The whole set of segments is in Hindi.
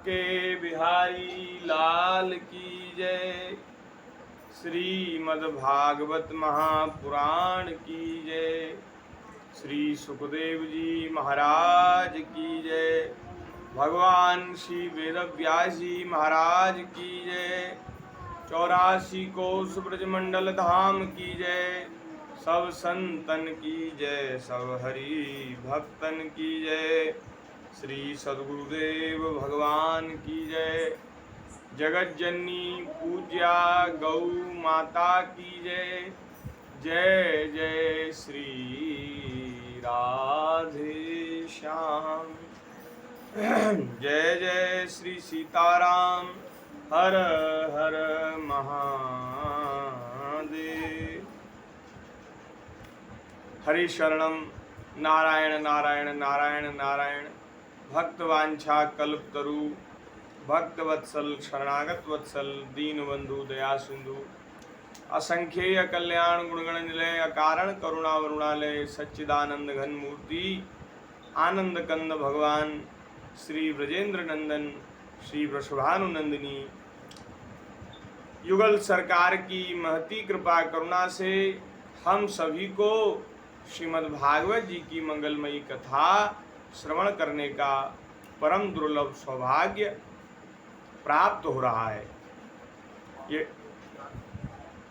बांके बिहारी लाल की जय। श्रीमद् भागवत महापुराण की जय। श्री सुखदेव जी महाराज की जय। भगवान श्री वेदव्यास जी महाराज की जय। 84 कोस ब्रजमंडल धाम की जय। सब संतन की जय, सब हरि भक्तन की जय। श्री सद्गुरुदेव भगवान की जय। जगत जननी पूज्या गौ माता की जय। जय जय श्री राधे श्याम। जय जय श्री सीताराम। हर हर महादेव। हरि शरणम नारायण नारायण नारायण नारायण। भक्तवांछा कल्पतरु भक्तवत्सल शरणागत वत्सल दीनबंधु दया सिंधु असंख्येय कल्याण गुणगण निलय अकारण करुणा वरुणालय सच्चिदानंद घन मूर्ति आनंद कंद भगवान श्री ब्रजेंद्र नंदन श्री वृषभानुनंदिनी युगल सरकार की महती कृपा करुणा से हम सभी को श्रीमद् भागवत जी की मंगलमयी कथा श्रवण करने का परम दुर्लभ सौभाग्य प्राप्त हो रहा है।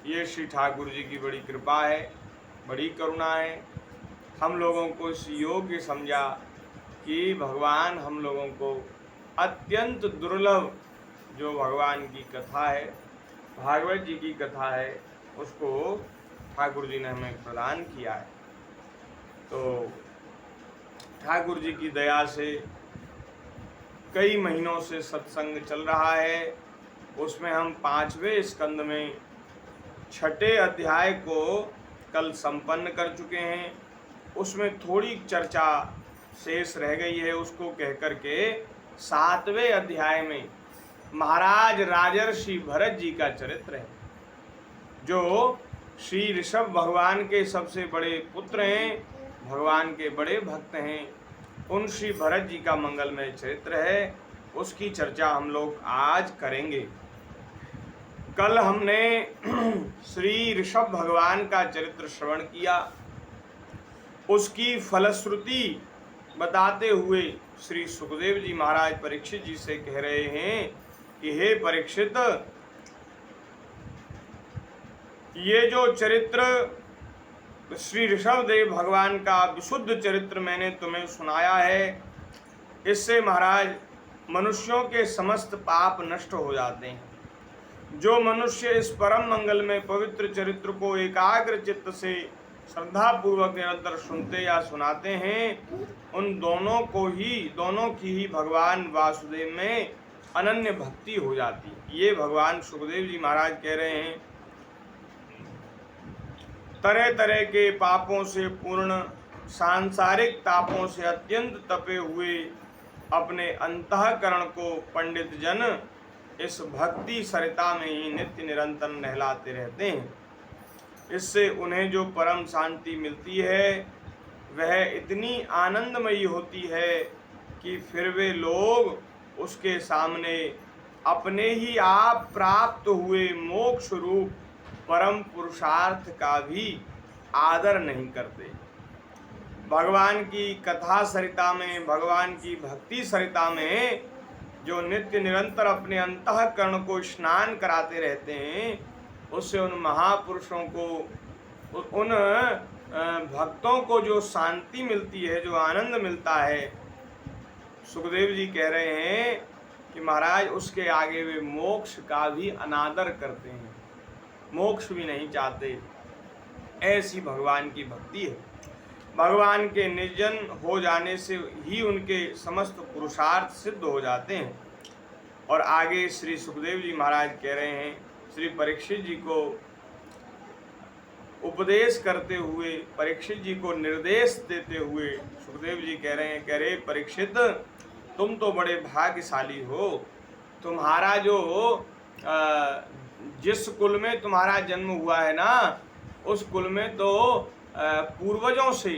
ये श्री ठाकुर जी की बड़ी कृपा है, बड़ी करुणा है। हम लोगों को इस योग्य समझा कि भगवान हम लोगों को अत्यंत दुर्लभ जो भगवान की कथा है, भागवत जी की कथा है, उसको ठाकुर जी ने हमें प्रदान किया है। तो ठाकुर जी की दया से कई महीनों से सत्संग चल रहा है। उसमें हम 5वें स्कंद में 6ठे अध्याय को कल संपन्न कर चुके हैं। उसमें थोड़ी चर्चा शेष रह गई है, उसको कह करके 7वें अध्याय में महाराज राजर्षि भरत जी का चरित्र है, जो श्री ऋषभ भगवान के सबसे बड़े पुत्र हैं, भगवान के बड़े भक्त हैं। उन श्री भरत जी का मंगलमय चरित्र है, उसकी चर्चा हम लोग आज करेंगे। कल हमने श्री ऋषभ भगवान का चरित्र श्रवण किया, उसकी फलश्रुति बताते हुए श्री सुखदेव जी महाराज परीक्षित जी से कह रहे हैं कि हे परीक्षित, ये जो चरित्र श्री ऋषभदेव भगवान का विशुद्ध चरित्र मैंने तुम्हें सुनाया है, इससे महाराज मनुष्यों के समस्त पाप नष्ट हो जाते हैं। जो मनुष्य इस परम मंगल में पवित्र चरित्र को एकाग्र चित्त से श्रद्धा पूर्वक निरंतर सुनते या सुनाते हैं, उन दोनों की ही भगवान वासुदेव में अनन्य भक्ति हो जाती। ये भगवान सुखदेव जी महाराज कह रहे हैं, तरह तरह के पापों से पूर्ण सांसारिक तापों से अत्यंत तपे हुए अपने अंतःकरण को पंडित जन इस भक्ति सरिता में ही नित्य निरंतर नहलाते रहते हैं। इससे उन्हें जो परम शांति मिलती है वह इतनी आनंदमयी होती है कि फिर वे लोग उसके सामने अपने ही आप प्राप्त हुए मोक्ष रूप परम पुरुषार्थ का भी आदर नहीं करते। भगवान की कथा सरिता में, भगवान की भक्ति सरिता में जो नित्य निरंतर अपने अंतःकरण को स्नान कराते रहते हैं, उससे उन महापुरुषों को, उन भक्तों को जो शांति मिलती है, जो आनंद मिलता है, सुखदेव जी कह रहे हैं कि महाराज उसके आगे वे मोक्ष का भी अनादर करते हैं, मोक्ष भी नहीं चाहते। ऐसी भगवान की भक्ति है। भगवान के निर्जन हो जाने से ही उनके समस्त पुरुषार्थ सिद्ध हो जाते हैं। और आगे श्री सुखदेव जी महाराज कह रहे हैं, श्री परीक्षित जी को उपदेश करते हुए, परीक्षित जी को निर्देश देते हुए सुखदेव जी कह रहे हैं, कह रहे परीक्षित, तुम तो बड़े भाग्यशाली हो। तुम्हारा जो जिस कुल में तुम्हारा जन्म हुआ है ना, उस कुल में तो पूर्वजों से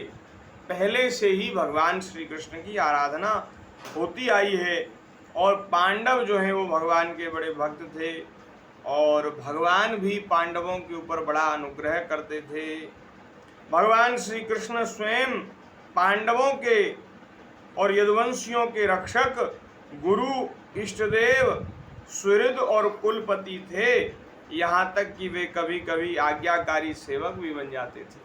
पहले से ही भगवान श्री कृष्ण की आराधना होती आई है। और पांडव जो हैं वो भगवान के बड़े भक्त थे और भगवान भी पांडवों के ऊपर बड़ा अनुग्रह करते थे। भगवान श्री कृष्ण स्वयं पांडवों के और यदुवंशियों के रक्षक, गुरु, इष्टदेव, सुहृद और कुलपति थे। यहाँ तक कि वे कभी कभी आज्ञाकारी सेवक भी बन जाते थे।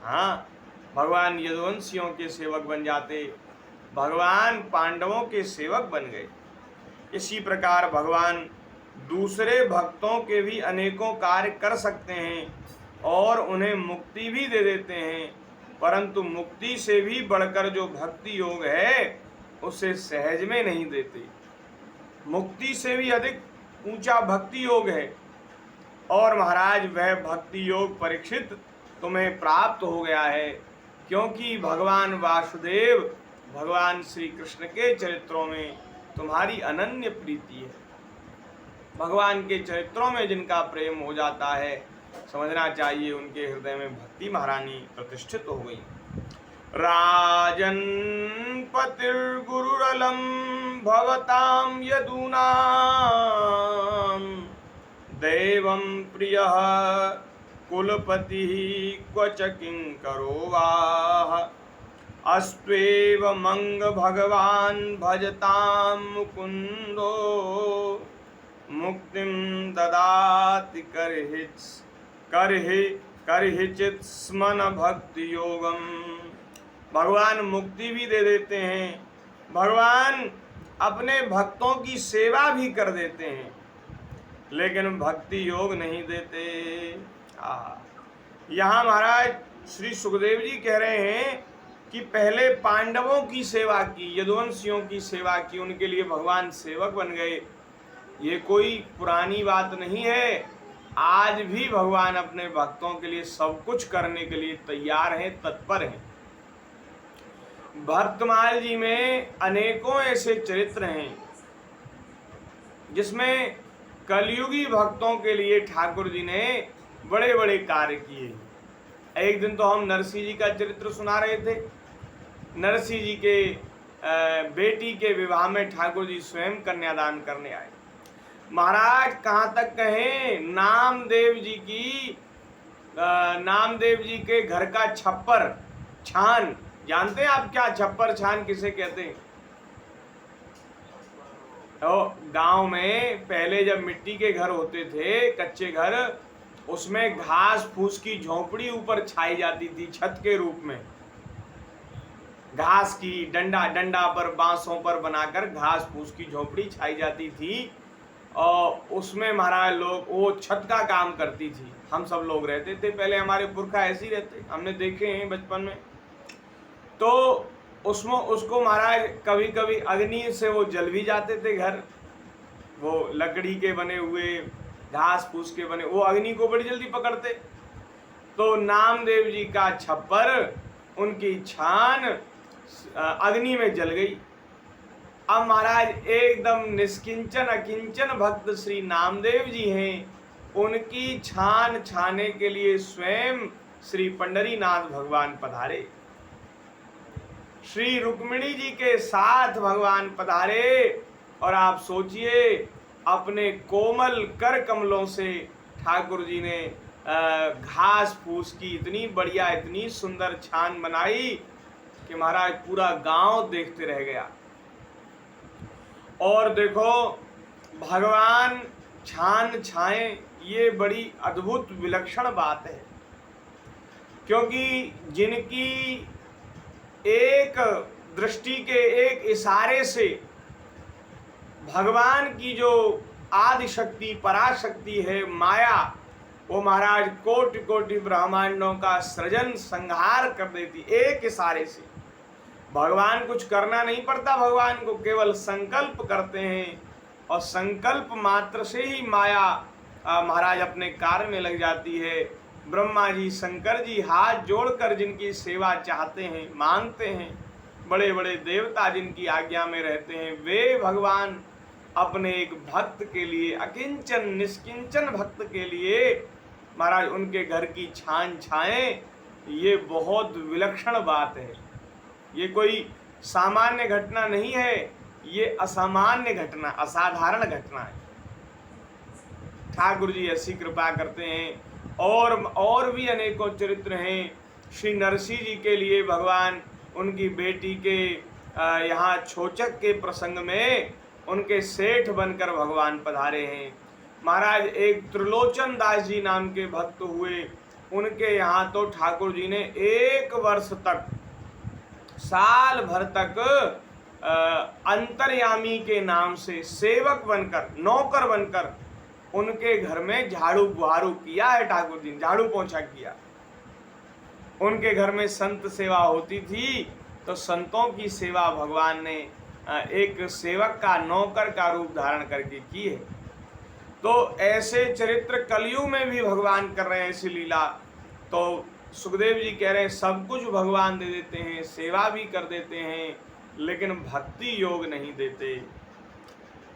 हाँ, भगवान यदुवंशियों के सेवक बन जाते, भगवान पांडवों के सेवक बन गए। इसी प्रकार भगवान दूसरे भक्तों के भी अनेकों कार्य कर सकते हैं और उन्हें मुक्ति भी दे देते हैं, परंतु मुक्ति से भी बढ़कर जो भक्ति योग है उसे सहज में नहीं देते। मुक्ति से भी अधिक ऊंचा भक्ति योग है और महाराज वह भक्ति योग परीक्षित तुम्हें प्राप्त हो गया है, क्योंकि भगवान वासुदेव, भगवान श्री कृष्ण के चरित्रों में तुम्हारी अनन्य प्रीति है। भगवान के चरित्रों में जिनका प्रेम हो जाता है, समझना चाहिए उनके हृदय में भक्ति महारानी प्रतिष्ठित हो गई। राजन पतिर्गुरुरलं भवतां यदूनां देवं प्रियः कुलपतिः क्वच किंकरो वा अस्त्वेव मंग भगवान भजतां मुकुंदो मुक्तिं ददाति करहिचित् स्मन भक्ति योगम। भगवान मुक्ति भी दे देते हैं, भगवान अपने भक्तों की सेवा भी कर देते हैं, लेकिन भक्ति योग नहीं देते। यहाँ महाराज श्री सुखदेव जी कह रहे हैं कि पहले पांडवों की सेवा की, यदुवंशियों की सेवा की, उनके लिए भगवान सेवक बन गए। ये कोई पुरानी बात नहीं है, आज भी भगवान अपने भक्तों के लिए सब कुछ करने के लिए तैयार हैं, तत्पर हैं। भक्तमाल जी में अनेकों ऐसे चरित्र हैं जिसमें कलयुगी भक्तों के लिए ठाकुर जी ने बड़े बड़े कार्य किए। एक दिन तो हम नरसिंह जी का चरित्र सुना रहे थे। नरसिंह जी के बेटी के विवाह में ठाकुर जी स्वयं कन्यादान करने आए। महाराज कहाँ तक कहें, नामदेव जी के घर का छप्पर छान, जानते हैं आप क्या छप्पर छान किसे कहते हैं? तो गांव में पहले जब मिट्टी के घर होते थे, कच्चे घर, उसमें घास फूस की झोपड़ी ऊपर छाई जाती थी छत के रूप में। घास की डंडा पर, बांसों पर बनाकर घास फूस की झोपड़ी छाई जाती थी और उसमें महाराज लोग, वो छत का काम करती थी। हम सब लोग रहते थे पहले, हमारे पुरखा ऐसे ही रहते, हमने देखे हैं बचपन में। तो उसमें उसको महाराज कभी कभी अग्नि से वो जल भी जाते थे घर, वो लकड़ी के बने हुए, घास फूस के बने, वो अग्नि को बड़ी जल्दी पकड़ते। तो नामदेव जी का छप्पर, उनकी छान अग्नि में जल गई। अब महाराज एकदम निष्किंचन अकिंचन भक्त श्री नामदेव जी हैं, उनकी छान छाने के लिए स्वयं श्री पंडरीनाथ भगवान पधारे। श्री रुक्मिणी जी के साथ भगवान पधारे और आप सोचिए, अपने कोमल कर कमलों से ठाकुर जी ने घास फूस की इतनी बढ़िया, इतनी सुंदर छान बनाई कि महाराज पूरा गांव देखते रह गया। और देखो, भगवान छान छाएं, ये बड़ी अद्भुत विलक्षण बात है, क्योंकि जिनकी एक दृष्टि के एक इशारे से भगवान की जो आदि शक्ति, पराशक्ति है, माया, वो महाराज कोटि कोटि ब्रह्मांडों का सृजन संहार कर देती एक इशारे से। भगवान कुछ करना नहीं पड़ता, भगवान को केवल संकल्प करते हैं और संकल्प मात्र से ही माया महाराज अपने कार्य में लग जाती है। ब्रह्मा जी, शंकर जी हाथ जोड़कर जिनकी सेवा चाहते हैं, मांगते हैं, बड़े बड़े देवता जिनकी आज्ञा में रहते हैं, वे भगवान अपने एक भक्त के लिए, अकिंचन निष्किंचन भक्त के लिए महाराज उनके घर की छान छाएं, ये बहुत विलक्षण बात है। ये कोई सामान्य घटना नहीं है। ये असामान्य घटना, असाधारण घटना है। ठाकुर जी ऐसी कृपा करते हैं। और भी अनेकों चरित्र हैं। श्री नरसिंह जी के लिए भगवान उनकी बेटी के यहाँ छोचक के प्रसंग में उनके सेठ बनकर भगवान पधारे हैं। महाराज एक त्रिलोचन दास जी नाम के भक्त हुए, उनके यहाँ तो ठाकुर जी ने 1 वर्ष तक, साल भर तक अंतर्यामी के नाम से सेवक बनकर, नौकर बनकर उनके घर में झाड़ू बुहारू किया है। ठाकुर जी ने झाड़ू पोंछा किया। उनके घर में संत सेवा होती थी तो संतों की सेवा भगवान ने एक सेवक का, नौकर का रूप धारण करके की है। तो ऐसे चरित्र कलयुग में भी भगवान कर रहे हैं ऐसी लीला। तो सुखदेव जी कह रहे हैं सब कुछ भगवान दे देते हैं, सेवा भी कर देते हैं, लेकिन भक्ति योग नहीं देते।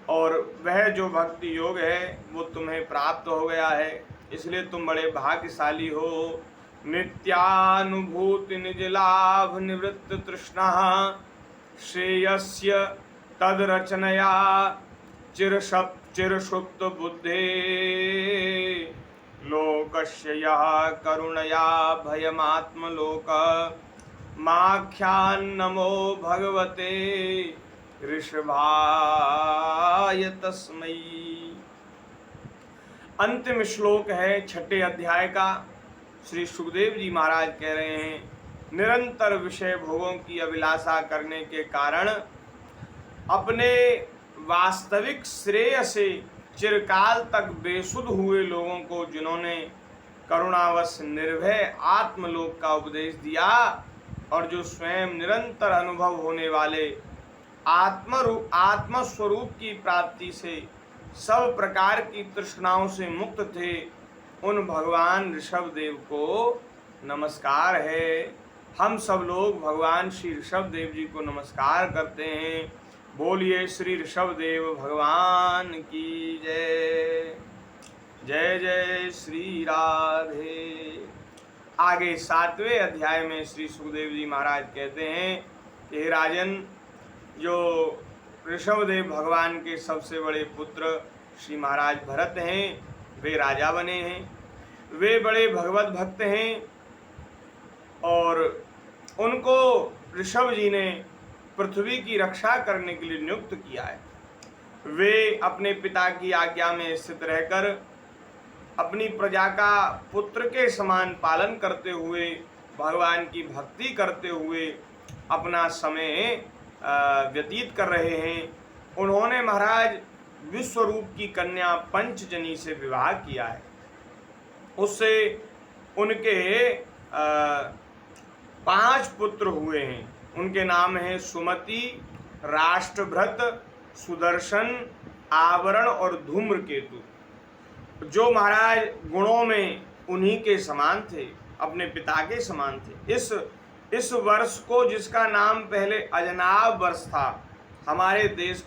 और वह जो भक्ति योग है वो तुम्हें प्राप्त हो गया है, इसलिए तुम बड़े भाग्यशाली हो। नित्यानुभूति निज लाभ निवृत्त तृष्णा श्रेयस्य तद रचनया चिरसुप्त बुद्धे लोकस्य यः करुणया भयमात्मलोक माख्यान नमो भगवते ऋषभाय तस्मै। अंतिम श्लोक है 6 अध्याय का। श्री सुखदेव जी महाराज कह रहे हैं, निरंतर विषय भोगों की अभिलाषा करने के कारण अपने वास्तविक श्रेय से चिरकाल तक बेसुध हुए लोगों को जिन्होंने करुणावश निर्भय आत्मलोक का उपदेश दिया और जो स्वयं निरंतर अनुभव होने वाले आत्मस्वरूप की प्राप्ति से सब प्रकार की तृष्णाओं से मुक्त थे, उन भगवान ऋषभदेव को नमस्कार है। हम सब लोग भगवान श्री ऋषभदेव जी को नमस्कार करते हैं। बोलिए श्री ऋषभदेव भगवान की जय। जय जय श्री राधे। आगे 7वें अध्याय में श्री सुखदेव जी महाराज कहते हैं कि राजन, जो ऋषभदेव भगवान के सबसे बड़े पुत्र श्री महाराज भरत हैं, वे राजा बने हैं। वे बड़े भगवत भक्त हैं और उनको ऋषभ जी ने पृथ्वी की रक्षा करने के लिए नियुक्त किया है। वे अपने पिता की आज्ञा में स्थित रहकर अपनी प्रजा का पुत्र के समान पालन करते हुए, भगवान की भक्ति करते हुए अपना समय व्यतीत कर रहे हैं। उन्होंने महाराज विश्वरूप की कन्या पंचजनी से विवाह किया है। उससे उनके 5 पुत्र हुए हैं। उनके नाम हैं सुमति, राष्ट्रभृत, सुदर्शन, आवरण और धूम्रकेतु, जो महाराज गुणों में उन्हीं के समान थे, अपने पिता के समान थे। इस वर्ष को, जिसका नाम पहले अजनाब वर्ष था, हमारे देश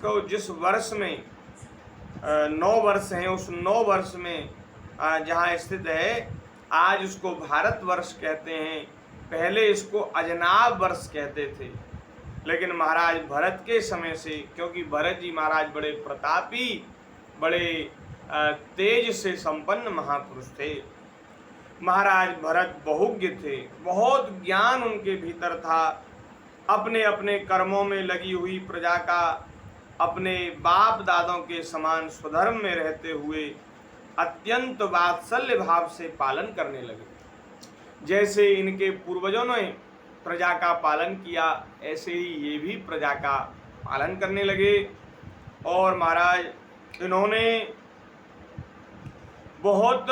को जिस वर्ष में 9 वर्ष हैं, उस 9 वर्ष में जहाँ स्थित है, आज उसको भारत वर्ष कहते हैं। पहले इसको अजनाब वर्ष कहते थे। लेकिन महाराज भरत के समय से, क्योंकि भरत जी महाराज बड़े प्रतापी, बड़े तेज से संपन्न महापुरुष थे। महाराज भरत बहुज्ञ थे, बहुत ज्ञान उनके भीतर था। अपने अपने कर्मों में लगी हुई प्रजा का अपने बाप दादों के समान स्वधर्म में रहते हुए अत्यंत वात्सल्य भाव से पालन करने लगे। जैसे इनके पूर्वजों ने प्रजा का पालन किया, ऐसे ही ये भी प्रजा का पालन करने लगे। और महाराज इन्होंने बहुत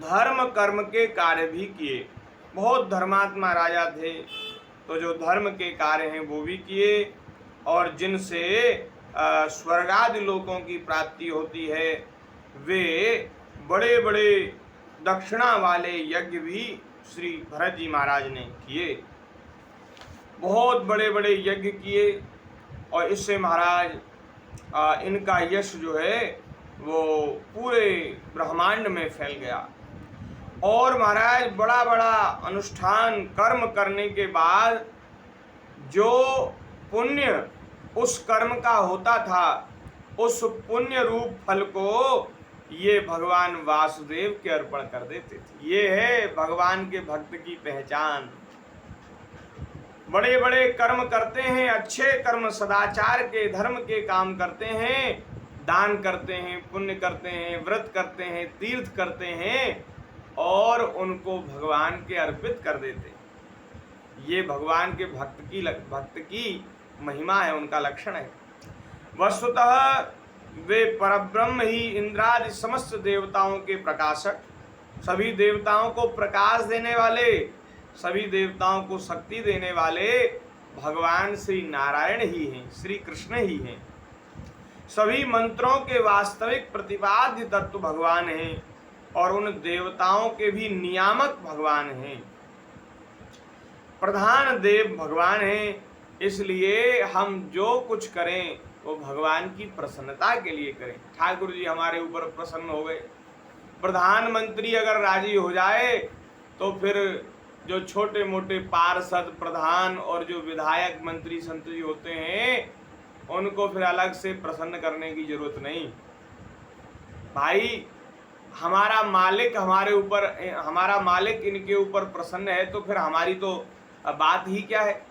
धर्म कर्म के कार्य भी किए। बहुत धर्मात्मा राजा थे, तो जो धर्म के कार्य हैं वो भी किए, और जिनसे स्वर्गादि लोकों की प्राप्ति होती है, वे बड़े बड़े दक्षिणा वाले यज्ञ भी श्री भरत जी महाराज ने किए। बहुत बड़े बड़े यज्ञ किए, और इससे महाराज इनका यश जो है वो पूरे ब्रह्मांड में फैल गया। और महाराज बड़ा बड़ा अनुष्ठान कर्म करने के बाद जो पुण्य उस कर्म का होता था, उस पुण्य रूप फल को ये भगवान वासुदेव के अर्पण कर देते थे। ये है भगवान के भक्त की पहचान। बड़े बड़े कर्म करते हैं, अच्छे कर्म, सदाचार के, धर्म के काम करते हैं, दान करते हैं, पुण्य करते हैं, व्रत करते हैं, तीर्थ करते हैं और उनको भगवान के अर्पित कर देते हैं। ये भगवान के भक्त की महिमा है, उनका लक्षण है। वस्तुतः वे परब्रह्म ही इंद्रादि समस्त देवताओं के प्रकाशक, सभी देवताओं को प्रकाश देने वाले, सभी देवताओं को शक्ति देने वाले भगवान श्री नारायण ही हैं, श्री कृष्ण ही हैं। सभी मंत्रों के वास्तविक प्रतिपाद्य तत्व भगवान हैं और उन देवताओं के भी नियामक भगवान हैं। प्रधान देव भगवान हैं, इसलिए हम जो कुछ करें वो भगवान की प्रसन्नता के लिए करें। ठाकुर जी हमारे ऊपर प्रसन्न हो गए। प्रधानमंत्री अगर राजी हो जाए तो फिर जो छोटे मोटे पार्षद, प्रधान और जो विधायक, मंत्री, संतरी होते हैं उनको फिर अलग से प्रसन्न करने की जरूरत नहीं। भाई हमारा मालिक हमारे ऊपर, हमारा मालिक इनके ऊपर प्रसन्न है तो फिर हमारी तो बात ही क्या है।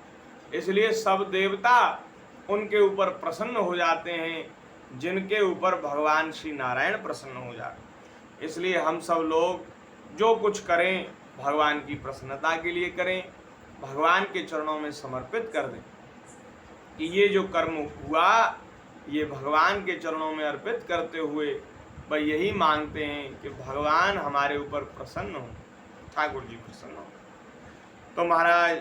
इसलिए सब देवता उनके ऊपर प्रसन्न हो जाते हैं जिनके ऊपर भगवान श्री नारायण प्रसन्न हो जाते। इसलिए हम सब लोग जो कुछ करें भगवान की प्रसन्नता के लिए करें, भगवान के चरणों में समर्पित कर दें कि ये जो कर्म हुआ ये भगवान के चरणों में अर्पित करते हुए वह यही मांगते हैं कि भगवान हमारे ऊपर प्रसन्न हो, ठाकुर जी प्रसन्न हो। तो महाराज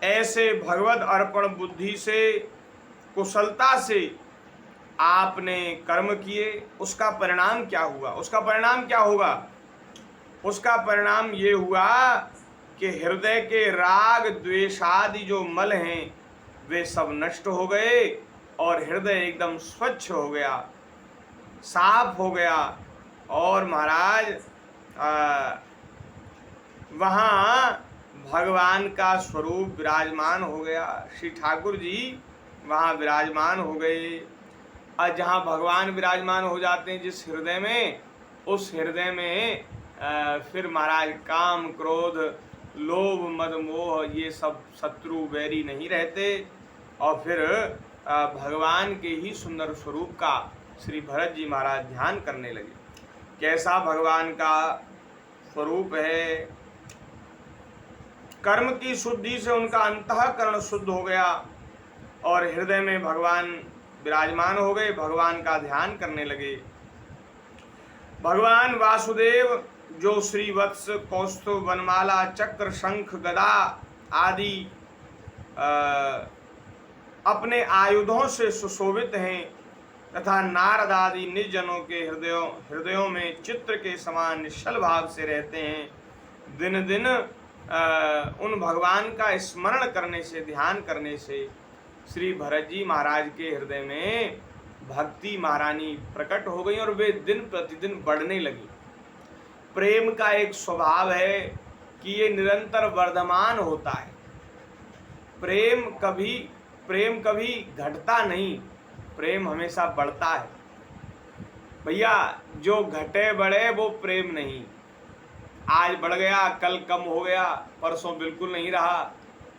ऐसे भगवत अर्पण बुद्धि से, कुशलता से आपने कर्म किए, उसका परिणाम क्या हुआ? उसका परिणाम क्या होगा? उसका परिणाम ये हुआ कि हृदय के राग द्वेष आदि जो मल हैं वे सब नष्ट हो गए और हृदय एकदम स्वच्छ हो गया, साफ हो गया। और महाराज वहाँ भगवान का स्वरूप विराजमान हो गया। श्री ठाकुर जी वहाँ विराजमान हो गए। और जहाँ भगवान विराजमान हो जाते हैं जिस हृदय में, उस हृदय में फिर महाराज काम, क्रोध, लोभ, मद, मोह ये सब शत्रु वैरी नहीं रहते और फिर भगवान के ही सुंदर स्वरूप का श्री भरत जी महाराज ध्यान करने लगे। कैसा भगवान का स्वरूप है। कर्म की शुद्धि से उनका अंतःकरण शुद्ध हो गया और हृदय में भगवान विराजमान हो गए, भगवान का ध्यान करने लगे। भगवान वासुदेव जो श्री वत्स, कौस्तुभ, वनमाला, चक्र, शंख, गदा आदि अपने आयुधों से सुशोभित हैं तथा नारद आदि निज जनों के हृदयों में चित्र के समान निश्चल भाव से रहते हैं, दिन दिन उन भगवान का स्मरण करने से, ध्यान करने से श्री भरत जी महाराज के हृदय में भक्ति महारानी प्रकट हो गई और वे दिन प्रतिदिन बढ़ने लगी। प्रेम का एक स्वभाव है कि ये निरंतर वर्धमान होता है। प्रेम कभी घटता नहीं, प्रेम हमेशा बढ़ता है। भैया जो घटे बढ़े वो प्रेम नहीं। आज बढ़ गया, कल कम हो गया, परसों बिल्कुल नहीं रहा,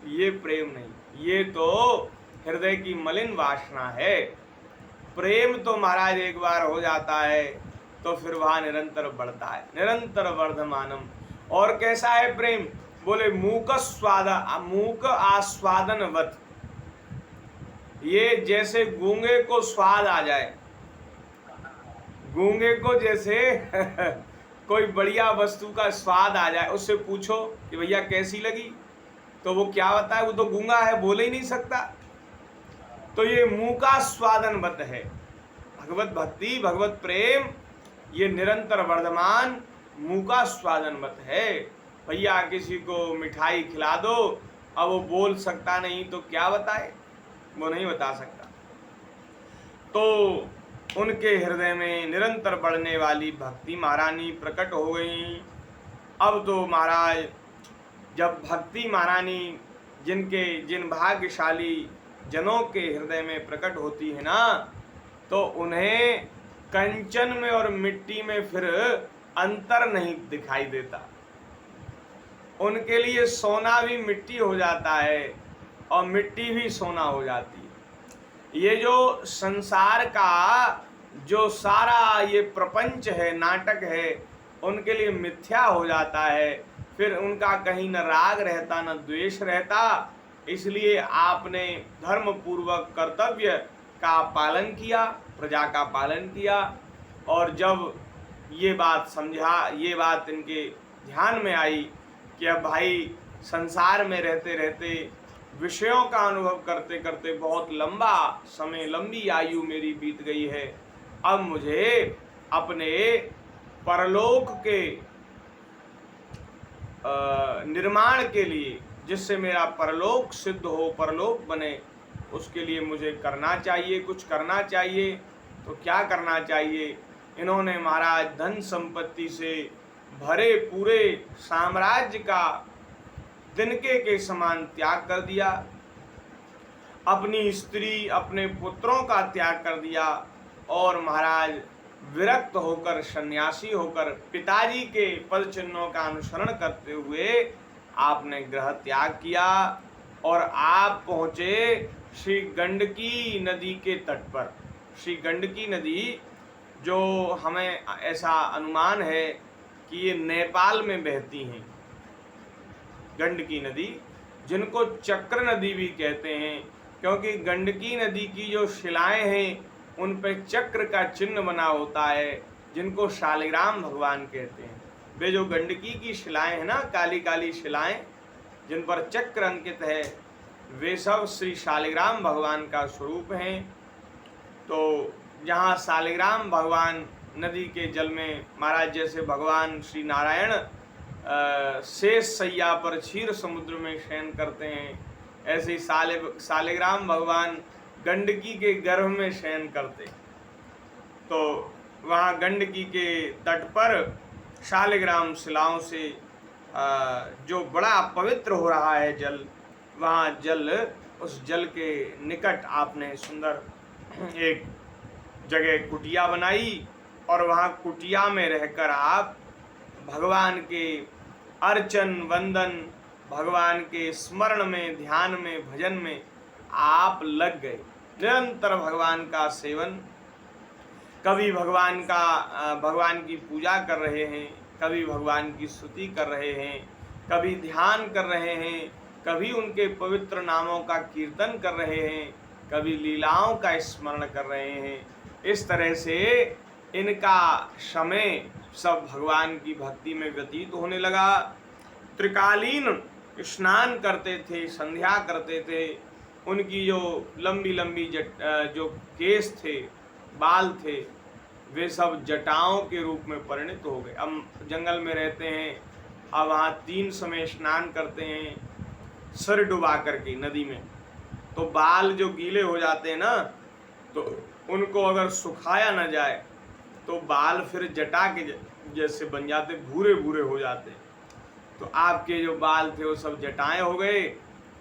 ये प्रेम नहीं। ये तो हृदय की मलिन वासना है। प्रेम तो महाराज एक बार हो जाता है तो फिर वहाँ निरंतर बढ़ता है, निरंतर वर्धमानम। और कैसा है प्रेम? बोले मूक आस्वादनवत। ये जैसे गूंगे को स्वाद आ जाए, गूंगे को जैसे कोई बढ़िया वस्तु का स्वाद आ जाए, उससे पूछो कि भैया कैसी लगी, तो वो क्या बताए, वो तो गूंगा है, बोल ही नहीं सकता। तो ये मूका स्वादनवत है। भगवत भक्ति, भगवत प्रेम ये निरंतर वर्धमान मूका स्वादनवत है। भैया किसी को मिठाई खिला दो, अब वो बोल सकता नहीं तो क्या बताए, वो नहीं बता सकता। तो उनके हृदय में निरंतर बढ़ने वाली भक्ति महारानी प्रकट हो गई। अब तो महाराज जब भक्ति महारानी जिन भाग्यशाली जनों के हृदय में प्रकट होती है ना, तो उन्हें कंचन में और मिट्टी में फिर अंतर नहीं दिखाई देता। उनके लिए सोना भी मिट्टी हो जाता है और मिट्टी भी सोना हो जाती है। ये जो संसार का जो सारा ये प्रपंच है, नाटक है, उनके लिए मिथ्या हो जाता है। फिर उनका कहीं न राग रहता न द्वेष रहता। इसलिए आपने धर्म पूर्वक कर्तव्य का पालन किया, प्रजा का पालन किया। और जब ये बात समझा, ये बात इनके ध्यान में आई कि अब भाई संसार में रहते रहते, विषयों का अनुभव करते करते बहुत लंबा समय, लंबी आयु मेरी बीत गई है। अब मुझे अपने परलोक के निर्माण के लिए, जिससे मेरा परलोक सिद्ध हो, परलोक बने, उसके लिए मुझे करना चाहिए, कुछ करना चाहिए। तो क्या करना चाहिए? इन्होंने महाराज धन संपत्ति से भरे पूरे साम्राज्य का तिनके के समान त्याग कर दिया, अपनी स्त्री, अपने पुत्रों का त्याग कर दिया, और महाराज विरक्त होकर, सन्यासी होकर, पिताजी के पद चिन्हों का अनुसरण करते हुए आपने ग्रह त्याग किया और आप पहुँचे श्री गंडकी नदी के तट पर। श्री गंडकी नदी, जो हमें ऐसा अनुमान है कि ये नेपाल में बहती हैं, गंडकी नदी, जिनको चक्र नदी भी कहते हैं, क्योंकि गंडकी नदी की जो शिलाएं हैं उन पे चक्र का चिन्ह बना होता है, जिनको शालिग्राम भगवान कहते हैं। वे जो गंडकी की शिलाएं हैं ना, काली काली शिलाएं जिन पर चक्र अंकित है, वे सब श्री शालिग्राम भगवान का स्वरूप हैं। तो जहाँ शालिग्राम भगवान नदी के जल में, महाराज जैसे भगवान श्री नारायण शेष सैया पर क्षीर समुद्र में शयन करते हैं, ऐसे ही शालिग्राम भगवान गंडकी के गर्भ में शयन करते। तो वहाँ गंडकी के तट पर शालिग्राम शिलाओं से जो बड़ा पवित्र हो रहा है जल, वहाँ जल, उस जल के निकट आपने सुंदर एक जगह कुटिया बनाई और वहाँ कुटिया में रहकर आप भगवान के अर्चन वंदन, भगवान के स्मरण में, ध्यान में, भजन में आप लग गए। निरंतर भगवान का सेवन, कभी भगवान की पूजा कर रहे हैं, कभी भगवान की स्तुति कर रहे हैं, कभी ध्यान कर रहे हैं, कभी उनके पवित्र नामों का कीर्तन कर रहे हैं, कभी लीलाओं का स्मरण कर रहे हैं। इस तरह से इनका समय सब भगवान की भक्ति में व्यतीत होने लगा। त्रिकालीन स्नान करते थे, संध्या करते थे। उनकी जो लंबी लंबी जो केस थे, बाल थे, वे सब जटाओं के रूप में परिणित हो गए। अब जंगल में रहते हैं, अब वहाँ 3 समय स्नान करते हैं सिर डुबा करके नदी में। तो बाल जो गीले हो जाते हैं ना, तो उनको अगर सुखाया न जाए तो बाल फिर जटा के जैसे बन जाते, भूरे भूरे हो जाते। तो आपके जो बाल थे वो सब जटाएं हो गए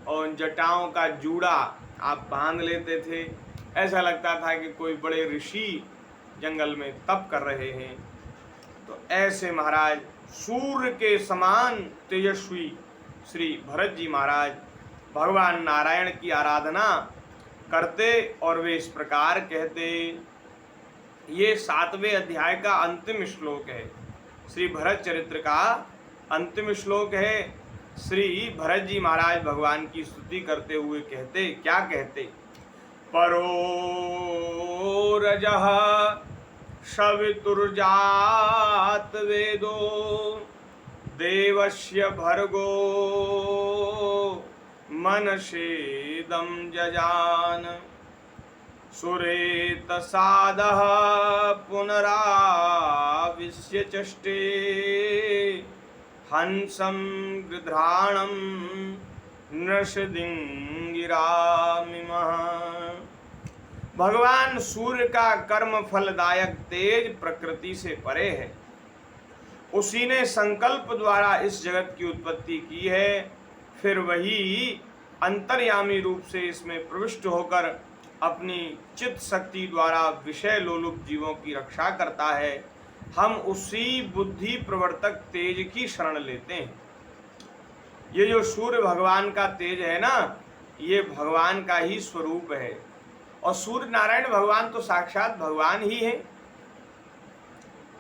और उन जटाओं का जूड़ा आप बांध लेते थे। ऐसा लगता था कि कोई बड़े ऋषि जंगल में तप कर रहे हैं। तो ऐसे महाराज सूर्य के समान तेजस्वी श्री भरत जी महाराज भगवान नारायण की आराधना करते और वे इस प्रकार कहते। ये 7वें अध्याय का अंतिम श्लोक है, श्री भरत चरित्र का अंतिम श्लोक है। श्री भरत जी महाराज भगवान की स्तुति करते हुए कहते, क्या कहते? परो रजः सवितुर्जात वेदो देवस्य भर्गो मनसेदं जजान सुरेतसादः पुनराविश्य चष्टे हंसं गृध्राणं नृषदिंगिरामिमः। भगवान सूर्य का कर्म फलदायक तेज प्रकृति से परे है। उसी ने संकल्प द्वारा इस जगत की उत्पत्ति की है। फिर वही अंतर्यामी रूप से इसमें प्रविष्ट होकर अपनी चित्त शक्ति द्वारा विषय लोलुप जीवों की रक्षा करता है, हम उसी बुद्धि प्रवर्तक तेज की शरण लेते हैं। ये जो सूर्य भगवान का तेज है ना, ये भगवान का ही स्वरूप है, और सूर्य नारायण भगवान तो साक्षात भगवान ही है।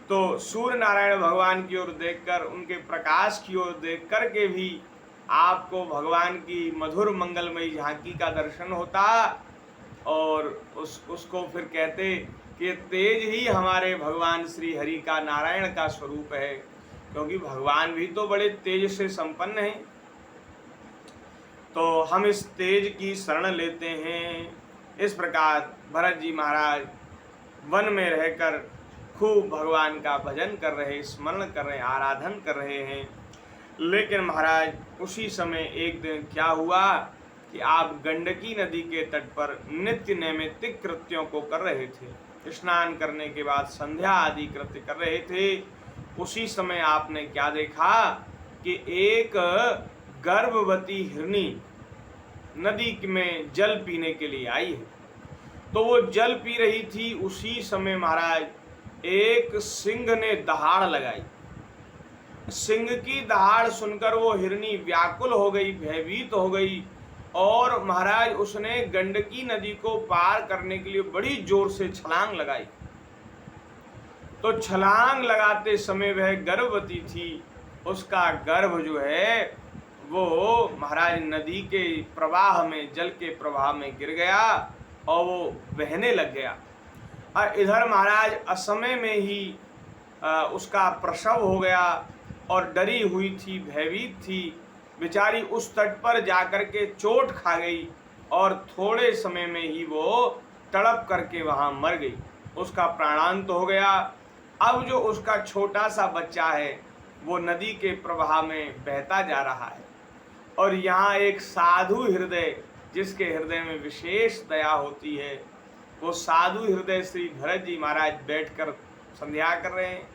तो सूर्य नारायण भगवान की ओर देखकर, उनके प्रकाश की ओर देख कर के भी आपको भगवान की मधुर मंगलमयी झांकी का दर्शन होता, और उसको फिर कहते कि तेज ही हमारे भगवान श्री हरि का, नारायण का स्वरूप है, क्योंकि भगवान भी तो बड़े तेज से संपन्न हैं। तो हम इस तेज की शरण लेते हैं। इस प्रकार भरत जी महाराज वन में रहकर खूब भगवान का भजन कर रहे, स्मरण कर रहे, आराधन कर रहे हैं। लेकिन महाराज उसी समय एक दिन क्या हुआ कि आप गंडकी नदी के तट पर नित्य नैमित्तिक कृत्यों को कर रहे थे, स्नान करने के बाद संध्या आदि कृत्य कर रहे थे। उसी समय आपने क्या देखा कि एक गर्भवती हिरनी नदी में जल पीने के लिए आई है। तो वो जल पी रही थी, उसी समय महाराज एक सिंह ने दहाड़ लगाई। सिंह की दहाड़ सुनकर वो हिरनी व्याकुल हो गई, भयभीत हो गई, और महाराज उसने गंडकी नदी को पार करने के लिए बड़ी जोर से छलांग लगाई। तो छलांग लगाते समय वह गर्भवती थी, उसका गर्भ जो है वो महाराज नदी के प्रवाह में, जल के प्रवाह में गिर गया और वो बहने लग गया। और इधर महाराज असमय में ही उसका प्रसव हो गया, और डरी हुई थी, भयभीत थी बेचारी, उस तट पर जाकर के चोट खा गई, और थोड़े समय में ही वो तड़प करके वहाँ मर गई, उसका प्राणांत हो गया। अब जो उसका छोटा सा बच्चा है वो नदी के प्रवाह में बहता जा रहा है, और यहाँ एक साधु हृदय, जिसके हृदय में विशेष दया होती है, वो साधु हृदय श्री भरत जी महाराज बैठकर संध्या कर रहे हैं।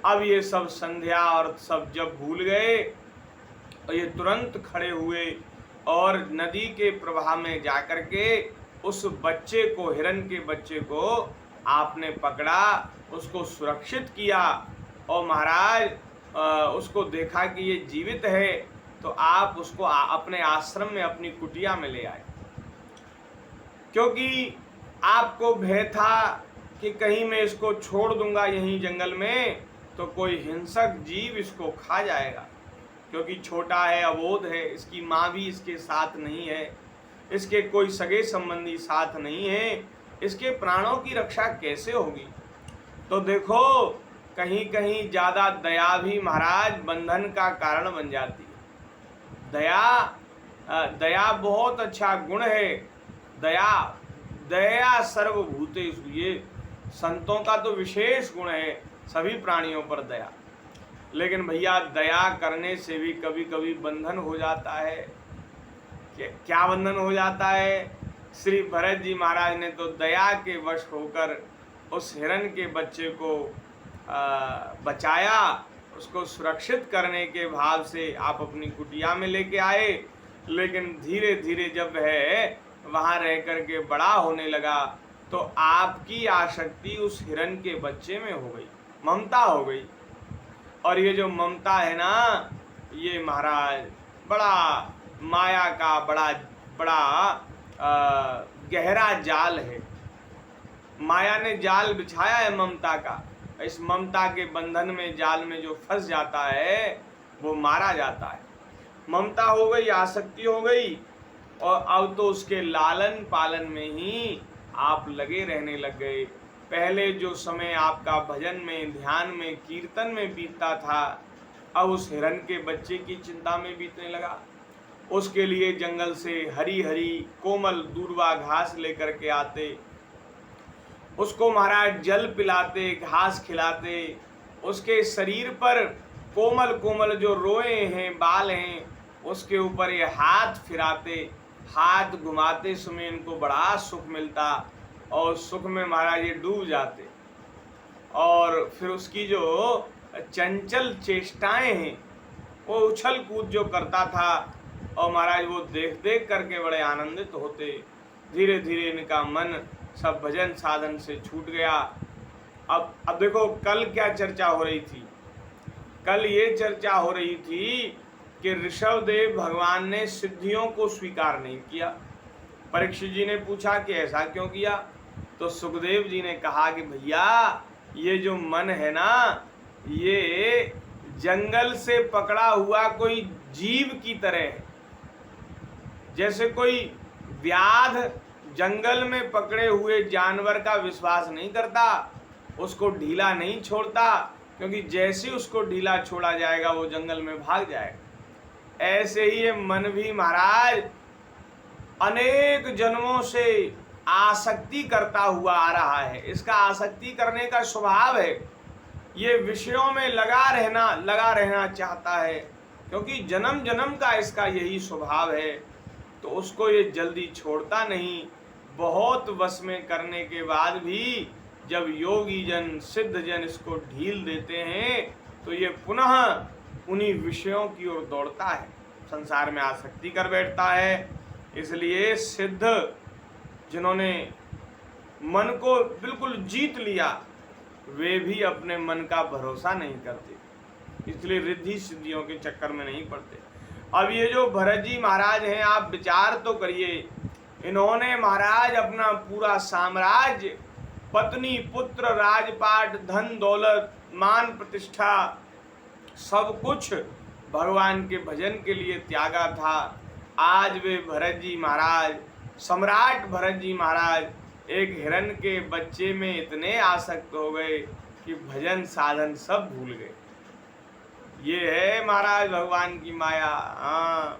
अब ये सब संध्या और सब जब भूल गए, और ये तुरंत खड़े हुए और नदी के प्रवाह में जाकर के उस बच्चे को, हिरण के बच्चे को आपने पकड़ा, उसको सुरक्षित किया, और महाराज उसको देखा कि ये जीवित है, तो आप उसको अपने आश्रम में, अपनी कुटिया में ले आए, क्योंकि आपको भय था कि कहीं मैं इसको छोड़ दूंगा यहीं जंगल में तो कोई हिंसक जीव इसको खा जाएगा, क्योंकि छोटा है, अबोध है, इसकी माँ भी इसके साथ नहीं है, इसके कोई सगे संबंधी साथ नहीं है, इसके प्राणों की रक्षा कैसे होगी। तो देखो कहीं कहीं ज़्यादा दया भी महाराज बंधन का कारण बन जाती है। दया बहुत अच्छा गुण है। दया सर्वभूतेषु, ये संतों का तो विशेष गुण है, सभी प्राणियों पर दया। लेकिन भैया दया करने से भी कभी कभी बंधन हो जाता है। क्या बंधन हो जाता है? श्री भरत जी महाराज ने तो दया के वश होकर उस हिरण के बच्चे को बचाया, उसको सुरक्षित करने के भाव से आप अपनी कुटिया में लेके आए। लेकिन धीरे धीरे जब वह वहाँ रह कर के बड़ा होने लगा तो आपकी आसक्ति उस हिरण के बच्चे में हो गई, ममता हो गई। और ये जो ममता है ना, ये महाराज बड़ा माया का बड़ा गहरा जाल है। माया ने जाल बिछाया है ममता का। इस ममता के बंधन में, जाल में जो फंस जाता है वो मारा जाता है। ममता हो गई, आसक्ति हो गई, और अब तो उसके लालन पालन में ही आप लगे रहने लग गए। पहले जो समय आपका भजन में, ध्यान में, कीर्तन में बीतता था, अब उस हिरण के बच्चे की चिंता में बीतने लगा। उसके लिए जंगल से हरी हरी कोमल दूर्वा घास लेकर के आते, उसको महाराज जल पिलाते, घास खिलाते, उसके शरीर पर कोमल कोमल जो रोए हैं, बाल हैं, उसके ऊपर ये हाथ फिराते, हाथ घुमाते समय इनको बड़ा सुख मिलता, और सुख में महाराज ये डूब जाते। और फिर उसकी जो चंचल चेष्टाएं हैं, वो उछल कूद जो करता था, और महाराज वो देख देख करके बड़े आनंदित होते। धीरे धीरे इनका मन सब भजन साधन से छूट गया। अब देखो कल क्या चर्चा हो रही थी। कल ये चर्चा हो रही थी कि ऋषभदेव भगवान ने सिद्धियों को स्वीकार नहीं किया। परीक्षित जी ने पूछा कि ऐसा क्यों किया, तो सुखदेव जी ने कहा कि भैया ये जो मन है ना, ये जंगल से पकड़ा हुआ कोई जीव की तरह है। जैसे कोई व्याध जंगल में पकड़े हुए जानवर का विश्वास नहीं करता, उसको ढीला नहीं छोड़ता, क्योंकि जैसे उसको ढीला छोड़ा जाएगा वो जंगल में भाग जाएगा। ऐसे ही ये मन भी महाराज अनेक जन्मों से आसक्ति करता हुआ आ रहा है। इसका आसक्ति करने का स्वभाव है, ये विषयों में लगा रहना चाहता है, क्योंकि जन्म जन्म का इसका यही स्वभाव है। तो उसको ये जल्दी छोड़ता नहीं। बहुत वश में करने के बाद भी जब योगी जन सिद्ध जन इसको ढील देते हैं तो ये पुनः उन्हीं विषयों की ओर दौड़ता है, संसार में आसक्ति कर बैठता है। इसलिए सिद्ध जिन्होंने मन को बिल्कुल जीत लिया, वे भी अपने मन का भरोसा नहीं करते, इसलिए रिद्धि सिद्धियों के चक्कर में नहीं पड़ते। अब ये जो भरत जी महाराज हैं, आप विचार तो करिए, इन्होंने महाराज अपना पूरा साम्राज्य, पत्नी पुत्र राजपाट धन दौलत मान प्रतिष्ठा सब कुछ भगवान के भजन के लिए त्यागा था। आज वे भरत जी महाराज, सम्राट भरत जी महाराज एक हिरण के बच्चे में इतने आसक्त हो गए कि भजन साधन सब भूल गए। ये है महाराज भगवान की माया। हाँ,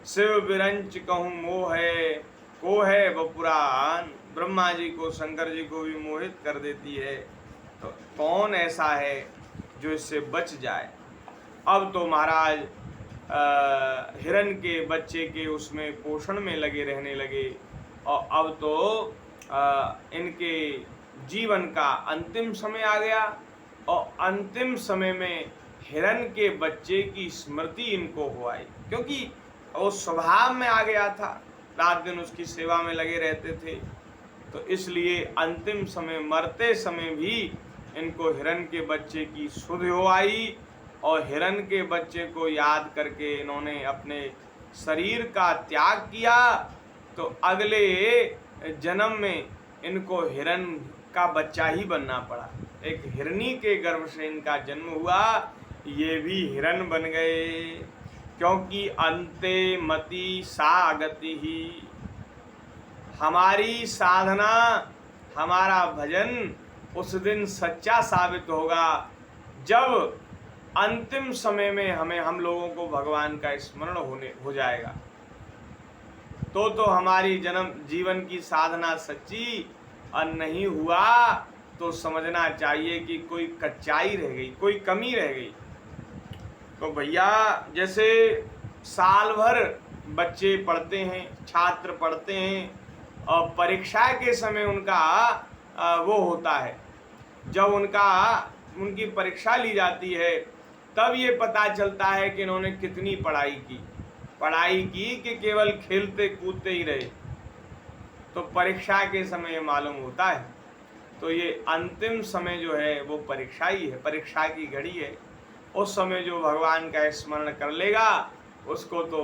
शिव बिरंच कहूँ मोह है, को है बपुरान। ब्रह्मा जी को शंकर जी को भी मोहित कर देती है, तो कौन ऐसा है जो इससे बच जाए। अब तो महाराज हिरण के बच्चे के उसमें पोषण में लगे रहने लगे, और अब तो इनके जीवन का अंतिम समय आ गया, और अंतिम समय में हिरण के बच्चे की स्मृति इनको हो आई, क्योंकि वो स्वभाव में आ गया था, रात दिन उसकी सेवा में लगे रहते थे। तो इसलिए अंतिम समय मरते समय भी इनको हिरण के बच्चे की सुध हो आई, और हिरण के बच्चे को याद करके इन्होंने अपने शरीर का त्याग किया। तो अगले जन्म में इनको हिरण का बच्चा ही बनना पड़ा। एक हिरनी के गर्भ से इनका जन्म हुआ, ये भी हिरण बन गए, क्योंकि अंते मति सा गति ही। हमारी साधना, हमारा भजन उस दिन सच्चा साबित होगा जब अंतिम समय में हम लोगों को भगवान का स्मरण हो जाएगा। तो हमारी जन्म जीवन की साधना सच्ची, और नहीं हुआ तो समझना चाहिए कि कोई कच्चाई रह गई, कोई कमी रह गई। तो भैया जैसे साल भर बच्चे पढ़ते हैं, छात्र पढ़ते हैं, और परीक्षा के समय उनका वो होता है, जब उनकी परीक्षा ली जाती है, तब ये पता चलता है कि इन्होंने कितनी पढ़ाई की कि केवल खेलते कूदते ही रहे। तो परीक्षा के समय मालूम होता है। तो ये अंतिम समय जो है वो परीक्षा ही है, परीक्षा की घड़ी है। उस समय जो भगवान का स्मरण कर लेगा उसको तो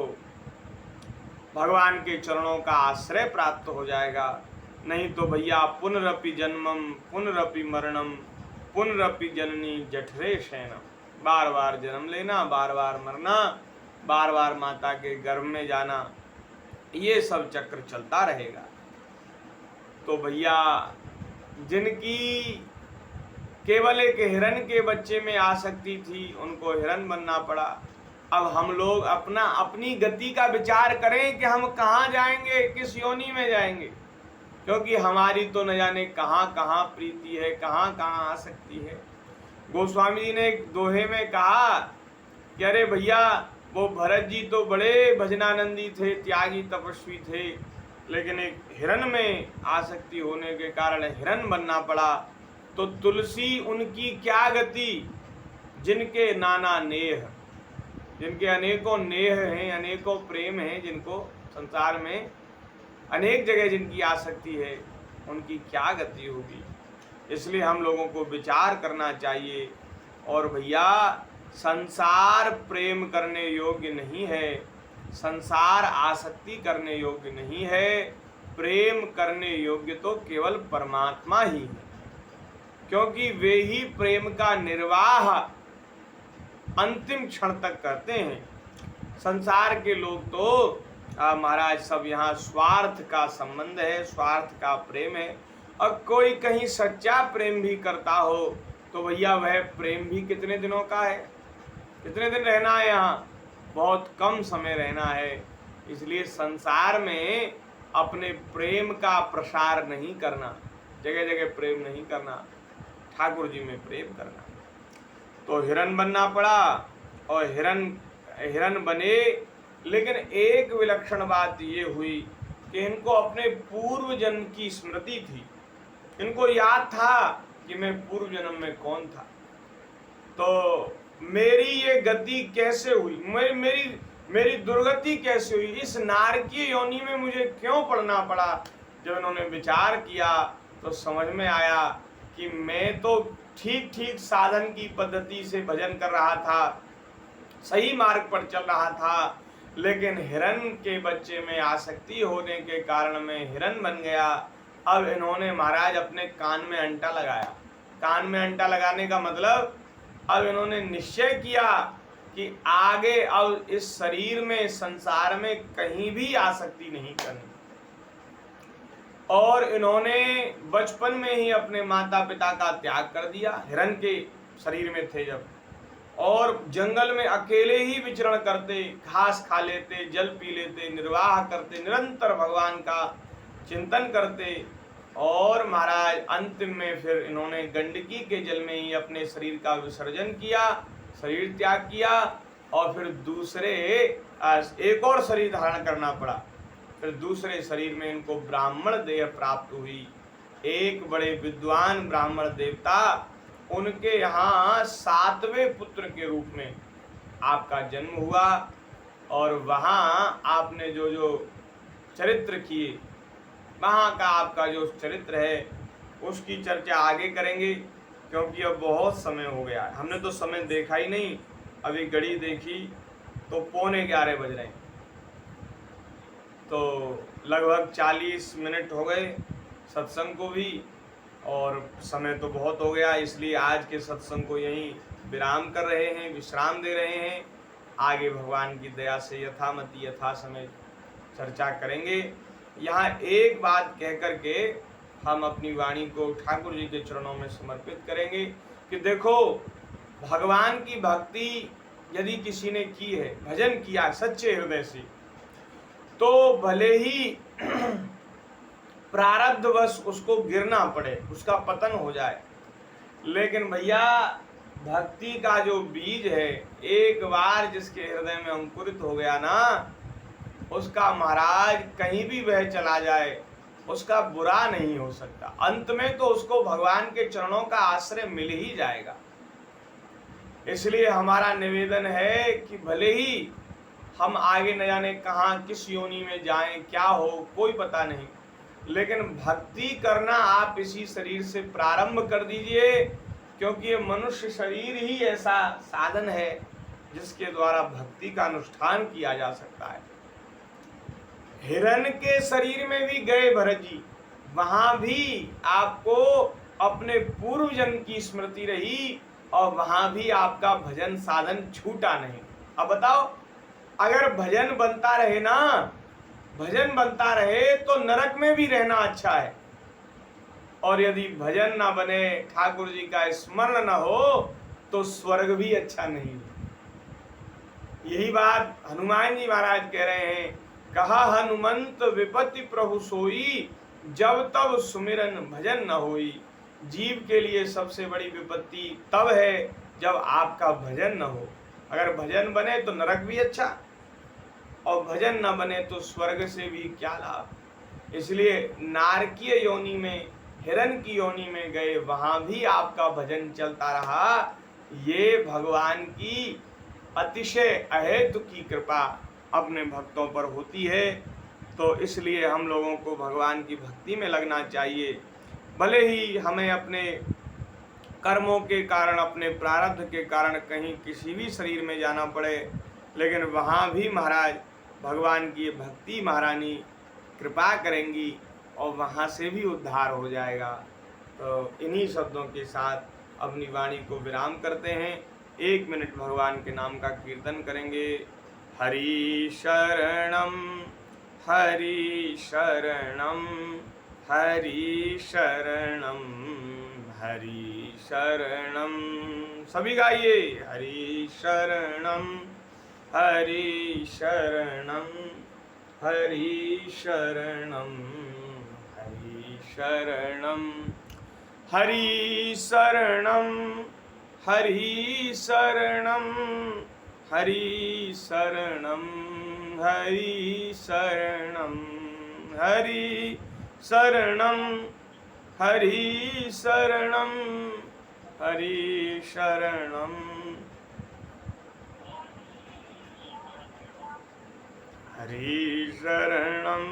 भगवान के चरणों का आश्रय प्राप्त हो जाएगा। नहीं तो भैया पुनरपि जन्मम पुनरपि मरणम पुनरपि जननी जठरे शयनम, बार बार जन्म लेना, बार बार मरना, बार बार माता के गर्भ में जाना, ये सब चक्र चलता रहेगा। तो भैया जिनकी केवल एक हिरण के बच्चे में आसक्ति थी, उनको हिरण बनना पड़ा। अब हम लोग अपनी गति का विचार करें कि हम कहाँ जाएंगे, किस योनि में जाएंगे, क्योंकि हमारी तो न जाने कहाँ कहाँ प्रीति है, कहाँ कहाँ आसक्ति है। गोस्वामी जी ने एक दोहे में कहा कि अरे भैया वो भरत जी तो बड़े भजनानंदी थे, त्यागी तपस्वी थे, लेकिन एक हिरण में आसक्ति होने के कारण हिरण बनना पड़ा। तो तुलसी उनकी क्या गति, जिनके नाना नेह, जिनके अनेकों नेह हैं, अनेकों प्रेम हैं, जिनको संसार में अनेक जगह जिनकी आसक्ति है, उनकी क्या गति होगी। इसलिए हम लोगों को विचार करना चाहिए। और भैया, संसार प्रेम करने योग्य नहीं है, संसार आसक्ति करने योग्य नहीं है। प्रेम करने योग्य तो केवल परमात्मा ही है, क्योंकि वे ही प्रेम का निर्वाह अंतिम क्षण तक करते हैं। संसार के लोग तो महाराज सब यहाँ स्वार्थ का संबंध है, स्वार्थ का प्रेम है। और कोई कहीं सच्चा प्रेम भी करता हो तो भैया वह प्रेम भी कितने दिनों का है, कितने दिन रहना है यहाँ, बहुत कम समय रहना है। इसलिए संसार में अपने प्रेम का प्रसार नहीं करना, जगह जगह प्रेम नहीं करना, ठाकुर जी में प्रेम करना। तो हिरन बनना पड़ा और हिरन बने। लेकिन एक विलक्षण बात ये हुई कि इनको अपने पूर्व जन्म की स्मृति थी। इनको याद था कि मैं पूर्व जन्म में कौन था, तो मेरी ये गति कैसे हुई, मेरी दुर्गति कैसे हुई, इस नारकीय योनि में मुझे क्यों पड़ना पड़ा। जब इन्होंने विचार किया तो समझ में आया कि मैं तो ठीक ठीक साधन की पद्धति से भजन कर रहा था, सही मार्ग पर चल रहा था, लेकिन हिरन के बच्चे में आसक्ति होने के कारण मैं हिरन बन गया। अब इन्होंने महाराज अपने कान में अंटा लगाया। कान में अंटा लगाने का मतलब अब इन्होंने निश्चय किया कि आगे अब इस शरीर में, संसार में कहीं भी आसक्ति नहीं करनी। और इन्होंने बचपन में ही अपने माता पिता का त्याग कर दिया, हिरन के शरीर में थे जब, और जंगल में अकेले ही विचरण करते, घास खा लेते, जल पी लेते, निर्वाह करते, निरंतर भगवान का चिंतन करते। और महाराज अंतिम में फिर इन्होंने गंडकी के जल में ही अपने शरीर का विसर्जन किया, शरीर त्याग किया, और फिर दूसरे एक और शरीर धारण करना पड़ा। फिर दूसरे शरीर में इनको ब्राह्मण देह प्राप्त हुई। एक बड़े विद्वान ब्राह्मण देवता, उनके यहाँ 7वें पुत्र के रूप में आपका जन्म हुआ। और वहाँ आपने जो जो चरित्र किए, वहाँ का आपका जो चरित्र है उसकी चर्चा आगे करेंगे, क्योंकि अब बहुत समय हो गया है। हमने तो समय देखा ही नहीं, अभी घड़ी देखी तो 11:45 बज रहे हैं, तो लगभग 40 मिनट हो गए सत्संग को भी, और समय तो बहुत हो गया। इसलिए आज के सत्संग को यहीं विराम कर रहे हैं, विश्राम दे रहे हैं। आगे भगवान की दया से यथामति यथा समय चर्चा करेंगे। यहाँ एक बात कह करके हम अपनी वाणी को ठाकुर जी के चरणों में समर्पित करेंगे कि देखो, भगवान की भक्ति यदि किसी ने की है, भजन किया सच्चे हृदय से, तो भले ही प्रारब्धवश उसको गिरना पड़े, उसका पतन हो जाए, लेकिन भैया भक्ति का जो बीज है, एक बार जिसके हृदय में अंकुरित हो गया ना, उसका महाराज कहीं भी वह चला जाए उसका बुरा नहीं हो सकता। अंत में तो उसको भगवान के चरणों का आश्रय मिल ही जाएगा। इसलिए हमारा निवेदन है कि भले ही हम आगे न जाने कहाँ किस योनि में जाएं, क्या हो कोई पता नहीं, लेकिन भक्ति करना आप इसी शरीर से प्रारंभ कर दीजिए, क्योंकि ये मनुष्य शरीर ही ऐसा साधन है जिसके द्वारा भक्ति का अनुष्ठान किया जा सकता है। हिरण के शरीर में भी गए भरत जी, वहां भी आपको अपने पूर्व जन्म की स्मृति रही, और वहां भी आपका भजन साधन छूटा नहीं। अब बताओ, अगर भजन बनता रहे ना, भजन बनता रहे तो नरक में भी रहना अच्छा है, और यदि भजन ना बने, ठाकुर जी का स्मरण ना हो, तो स्वर्ग भी अच्छा नहीं। यही बात हनुमान जी महाराज कह रहे हैं, कहा हनुमंत विपत्ति प्रभु सोई, जब तब सुमिरन भजन न होई। जीव के लिए सबसे बड़ी विपत्ति तब है जब आपका भजन न हो। अगर भजन बने तो नरक भी अच्छा, और भजन न बने तो स्वर्ग से भी क्या लाभ। इसलिए नारकीय योनि में, हिरण की योनि में गए, वहां भी आपका भजन चलता रहा। ये भगवान की अतिशय अहेतु की कृपा अपने भक्तों पर होती है। तो इसलिए हम लोगों को भगवान की भक्ति में लगना चाहिए। भले ही हमें अपने कर्मों के कारण, अपने प्रारब्ध के कारण कहीं किसी भी शरीर में जाना पड़े, लेकिन वहाँ भी महाराज भगवान की भक्ति महारानी कृपा करेंगी और वहाँ से भी उद्धार हो जाएगा। तो इन्हीं शब्दों के साथ अपनी वाणी को विराम करते हैं। 1 मिनट भगवान के नाम का कीर्तन करेंगे। हरि शरणम हरि शरणम हरि शरणम हरि शरणम। सभी गाइए। हरि शरणम हरि शरणम हरि शरणम हरि शरणम हरि शरणम हरि शरणम हरि शरणम हरि शरणम हरि शरणम हरि शरणम हरि शरणम हरि शरणम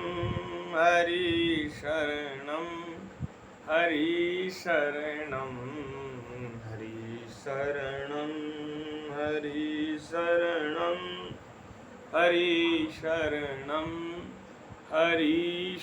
हरि शरणम हरि शरणम हरि शरणम हरि शरणम हरि शरणम हरि